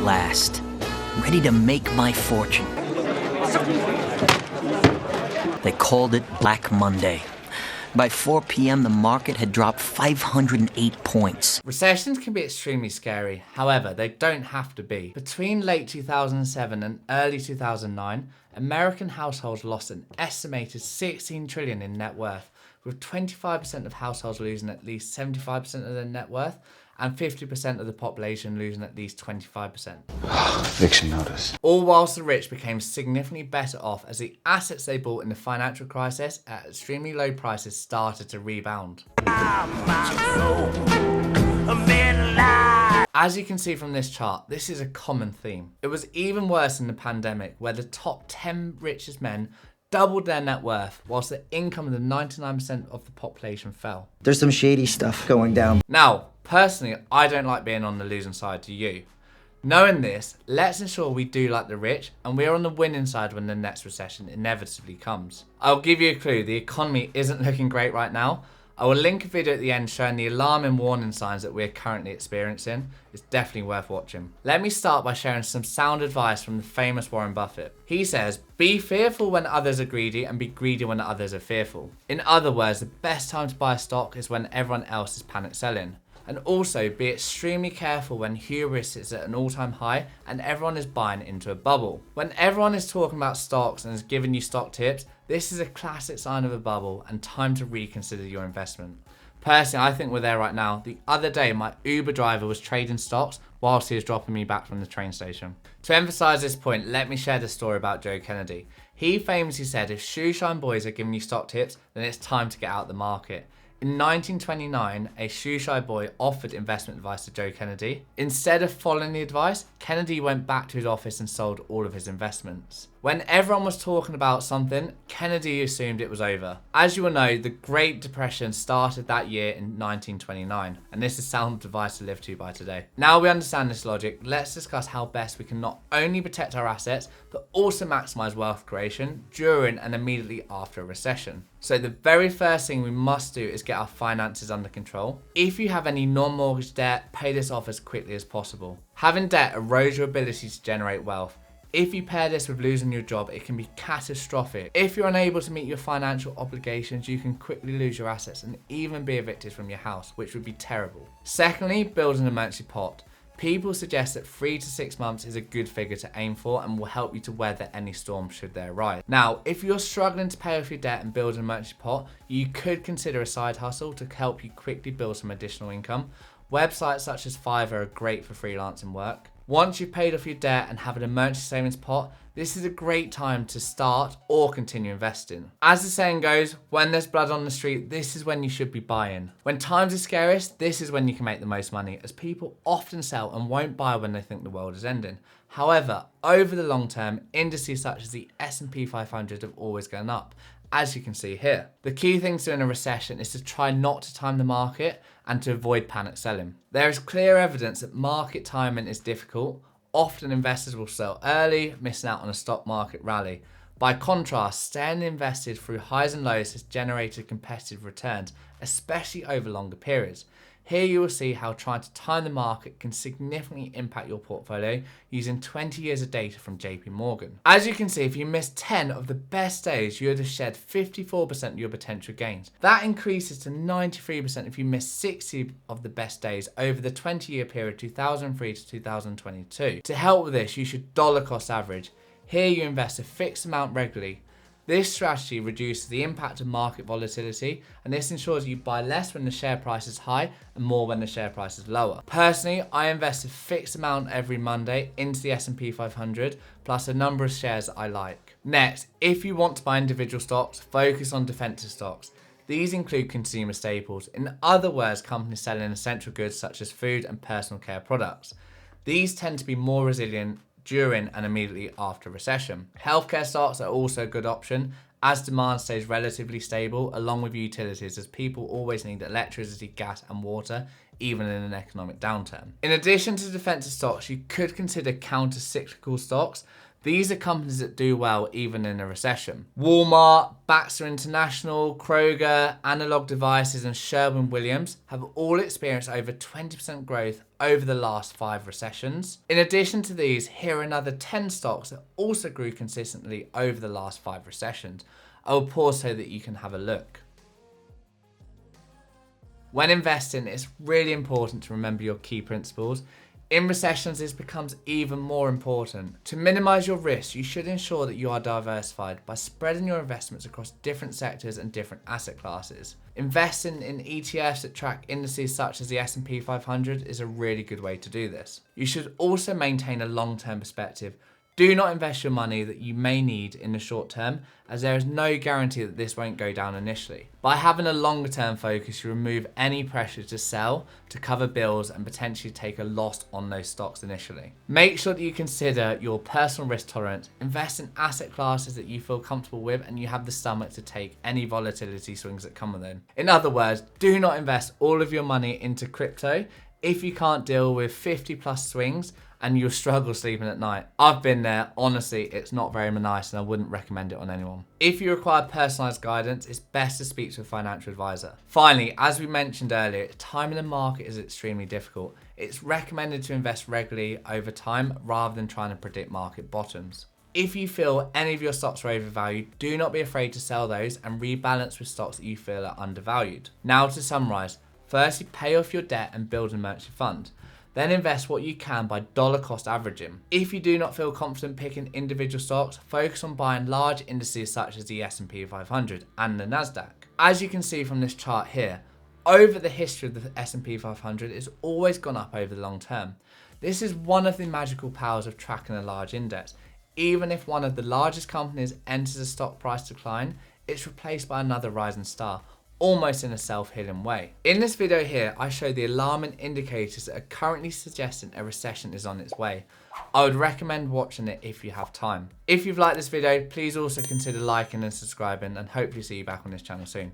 last, ready to make my fortune. They called it Black Monday. By 4 p.m., the market had dropped 508 points. Recessions can be extremely scary. However, they don't have to be. Between late 2007 and early 2009, American households lost an estimated $16 trillion in net worth, with 25% of households losing at least 75% of their net worth and 50% of the population losing at least 25%. Eviction notice. All whilst the rich became significantly better off as the assets they bought in the financial crisis at extremely low prices started to rebound. As you can see from this chart, this is a common theme. It was even worse in the pandemic, where the top 10 richest men doubled their net worth, whilst the income of the 99% of the population fell. There's some shady stuff going down. Now, personally, I don't like being on the losing side, do you? Knowing this, let's ensure we do like the rich and we are on the winning side when the next recession inevitably comes. I'll give you a clue, the economy isn't looking great right now. I will link a video at the end showing the alarming warning signs that we're currently experiencing. It's definitely worth watching. Let me start by sharing some sound advice from the famous Warren Buffett. He says, be fearful when others are greedy and be greedy when others are fearful. In other words, the best time to buy a stock is when everyone else is panic selling. And also be extremely careful when hubris is at an all-time high and everyone is buying into a bubble. When everyone is talking about stocks and is giving you stock tips, this is a classic sign of a bubble and time to reconsider your investment. Personally, I think we're there right now. The other day, my Uber driver was trading stocks whilst he was dropping me back from the train station. To emphasize this point, let me share the story about Joe Kennedy. He famously said, if shoeshine boys are giving you stock tips, then it's time to get out of the market. In 1929, a shoeshine boy offered investment advice to Joe Kennedy. Instead of following the advice, Kennedy went back to his office and sold all of his investments. When everyone was talking about something, Kennedy assumed it was over. As you will know, the Great Depression started that year in 1929, and this is sound advice to live to by today. Now we understand this logic, let's discuss how best we can not only protect our assets, but also maximize wealth creation during and immediately after a recession. So the very first thing we must do is get our finances under control. If you have any non-mortgage debt, pay this off as quickly as possible. Having debt erodes your ability to generate wealth. If you pair this with losing your job, it can be catastrophic. If you're unable to meet your financial obligations, you can quickly lose your assets and even be evicted from your house, which would be terrible. Secondly, build an emergency pot. People suggest that 3 to 6 months is a good figure to aim for and will help you to weather any storm should they arise. Now, if you're struggling to pay off your debt and build an emergency pot, you could consider a side hustle to help you quickly build some additional income. Websites such as Fiverr are great for freelancing work. Once you've paid off your debt and have an emergency savings pot, this is a great time to start or continue investing. As the saying goes, when there's blood on the street, this is when you should be buying. When times are scariest, this is when you can make the most money, as people often sell and won't buy when they think the world is ending. However, over the long term, indices such as the S&P 500 have always gone up, as you can see here. The key thing to do in a recession is to try not to time the market and to avoid panic selling. There is clear evidence that market timing is difficult. Often investors will sell early, missing out on a stock market rally. By contrast, staying invested through highs and lows has generated competitive returns, especially over longer periods. Here you will see how trying to time the market can significantly impact your portfolio using 20 years of data from JP Morgan. As you can see, if you missed 10 of the best days, you would have shed 54% of your potential gains. That increases to 93% if you miss 60 of the best days over the 20-year period 2003 to 2022. To help with this, you should dollar cost average. Here you invest a fixed amount regularly. This strategy reduces the impact of market volatility, and this ensures you buy less when the share price is high and more when the share price is lower. Personally, I invest a fixed amount every Monday into the S&P 500, plus a number of shares that I like. Next, if you want to buy individual stocks, focus on defensive stocks. These include consumer staples, in other words, companies selling essential goods such as food and personal care products. These tend to be more resilient during and immediately after recession. Healthcare stocks are also a good option as demand stays relatively stable, along with utilities, as people always need electricity, gas and water, even in an economic downturn. In addition to defensive stocks, you could consider counter-cyclical stocks. These are companies that do well even in a recession. Walmart, Baxter International, Kroger, Analog Devices and Sherwin-Williams have all experienced over 20% growth over the last 5 recessions. In addition to these, here are another 10 stocks that also grew consistently over the last 5 recessions. I will pause so that you can have a look. When investing, it's really important to remember your key principles. In recessions, this becomes even more important. To minimize your risk, you should ensure that you are diversified by spreading your investments across different sectors and different asset classes. Investing in ETFs that track indices such as the S&P 500 is a really good way to do this. You should also maintain a long-term perspective. Do not invest your money that you may need in the short term, as there is no guarantee that this won't go down initially. By having a longer term focus, you remove any pressure to sell, to cover bills, and potentially take a loss on those stocks initially. Make sure that you consider your personal risk tolerance. Invest in asset classes that you feel comfortable with and you have the stomach to take any volatility swings that come with them. In other words, do not invest all of your money into crypto if you can't deal with 50+ swings and you'll struggle sleeping at night. I've been there. Honestly, it's not very nice and I wouldn't recommend it on anyone. If you require personalized guidance, it's best to speak to a financial advisor. Finally, as we mentioned earlier, timing the market is extremely difficult. It's recommended to invest regularly over time rather than trying to predict market bottoms. If you feel any of your stocks are overvalued, do not be afraid to sell those and rebalance with stocks that you feel are undervalued. Now to summarize, firstly, pay off your debt and build an emergency fund. Then invest what you can by dollar cost averaging. If you do not feel confident picking individual stocks, focus on buying large indices such as the S&P 500 and the Nasdaq. As you can see from this chart here, over the history of the S&P 500, it's always gone up over the long term. This is one of the magical powers of tracking a large index. Even if one of the largest companies enters a stock price decline, it's replaced by another rising star, almost in a self-healing way. In this video here, I show the alarming indicators that are currently suggesting a recession is on its way. I would recommend watching it if you have time. If you've liked this video, please also consider liking and subscribing, and hopefully see you back on this channel soon.